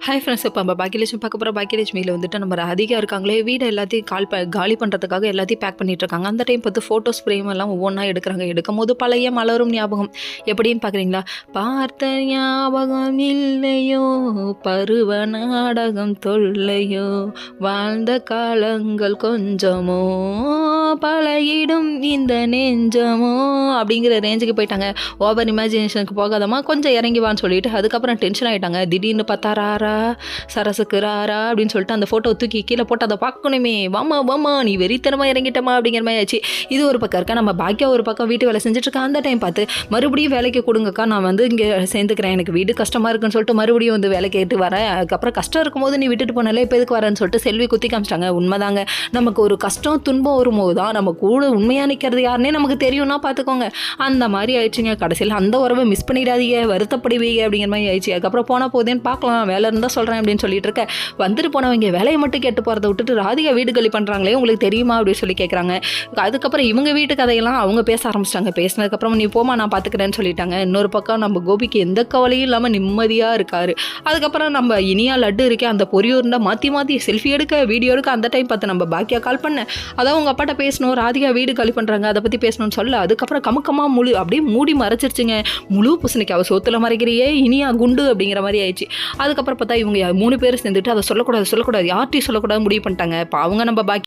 Hi friends, இப்போ நம்ம பாக்கியலட்சுமி பார்க்க போகிற பாக்கியலட்சுமியில் வந்துட்டு நம்ம ராதிகா இருக்காங்களே, வீடை எல்லாத்தையும் காலி பண்ணுறதுக்காக எல்லாத்தையும் பேக் பண்ணிட்டு இருக்காங்க. அந்த டைம் பார்த்து ஃபோட்டோஸ் ஃப்ரேம் எல்லாம் ஒவ்வொன்றா எடுக்கிறாங்க. எடுக்கும் போது பழைய மலரும் ஞாபகம் எப்படின்னு பார்க்குறீங்களா? பார்த்த ஞாபகம் இல்லையோ, பருவ நாடகம் தொல்லையோ, வாழ்ந்த காலங்கள் கொஞ்சமோ, பழகிடும் இந்த நெஞ்சமோ அப்படிங்கிற ரேஞ்சுக்கு போயிட்டாங்க. ஓவர் இமேஜினேஷனுக்கு போகாதமா, கொஞ்சம் இறங்கிவான்னு சொல்லிட்டு அதுக்கப்புறம் டென்ஷன் ஆகிட்டாங்க. திடீர்னு பார்த்தா ராரா சரசுக்கு ராரா அப்படின்னு சொல்லிட்டு அந்த ஃபோட்டோ தூக்கி கீழே போட்டு அதை பார்க்கணுமே, வாமா நீ வெறித்தனமாக இறங்கிட்டமா அப்படிங்கிற மாதிரி ஆச்சு. இது ஒரு பக்கம் இருக்கா. நம்ம பாக்கியா ஒரு பக்கம் வீட்டு வேலை செஞ்சுட்ருக்கேன். அந்த டைம் பார்த்து மறுபடியும் வேலைக்கு கொடுங்கக்கா, நான் வந்து இங்கே சேர்ந்துக்கிறேன், எனக்கு வீடு கஷ்டமாக இருக்குன்னு சொல்லிட்டு மறுபடியும் வந்து வேலை கேட்டு வரேன். அதுக்கப்புறம் கஷ்டம் இருக்கும்போது நீ விட்டுட்டு போனாலே இப்போ எதுக்கு வரேன்னு சொல்லிட்டு செல்வி குத்தி காமிச்சிட்டாங்க. உண்மைதாங்க, நமக்கு ஒரு கஷ்டம் துன்பம் வரும்போது தான் நம்ம கூட உண்மையாக நிற்கிறது யாருன்னே நமக்கு தெரியும்னா பார்த்துக்கோங்க. அந்த மாதிரி ஆயிடுச்சுங்க. கடைசியில் அந்த உறவை மிஸ் பண்ணிடாதீங்க, வருத்தப்படுவீங்க அப்படிங்கிற மாதிரி ஆயிடுச்சு. அதுக்கப்புறம் போனால் போதேன்னு பார்க்கலாம், வேலை இருந்தால் சொல்கிறேன் அப்படின்னு சொல்லிட்டு இருக்க. வந்துட்டு போனவங்க வேலையை மட்டும் கேட்டு போகிறத விட்டுட்டு ராதிகா வீடு களி பண்ணுறாங்களே, உங்களுக்கு தெரியுமா அப்படின்னு சொல்லி கேட்குறாங்க. அதுக்கப்புறம் இவங்க வீட்டு கதையெல்லாம் அவங்க பேச ஆரம்பிச்சிட்டாங்க. பேசினதுக்கப்புறம் நீ போமா நான் பார்த்துக்கிறேன்னு சொல்லிட்டாங்க. இன்னொரு பக்கம் நம்ம கோபிக்கு எந்த கவலையும் இல்லாமல் நிம்மதியாக இருக்காரு. அதுக்கப்புறம் நம்ம இனியா லட்டு இருக்கே, அந்த பொரியூர்ண்டா மாற்றி செல்ஃபி எடுக்க வீடியோ எடுக்க. அந்த டைம் பார்த்து நம்ம பாக்கியா கால் பண்ணேன். அதான் உங்கள் அப்பாட்ட பேசணும், ராதிகா வீடு களி பண்ணுறாங்க, அதை பற்றி பேசணும்னு சொல்ல. அதுக்கப்புறம் கமுக்கமாக அப்படியே மூடி மறைச்சிருச்சுங்க. முழு பூசணிக்கு அவள் சோத்துல மறைக்கிறியே இனியா குண்டு அப்படிங்கிற மாதிரி ஆயிடுச்சு. அதுக்கப்புறம் பார்த்தா இவங்க 3 பேர் சேர்ந்துட்டு அதை சொல்லக்கூடாது யார்ட்டையும் சொல்லக்கூடாது முடிவு பண்ணிட்டாங்க. இப்போ அவங்க நம்ம பாக்கி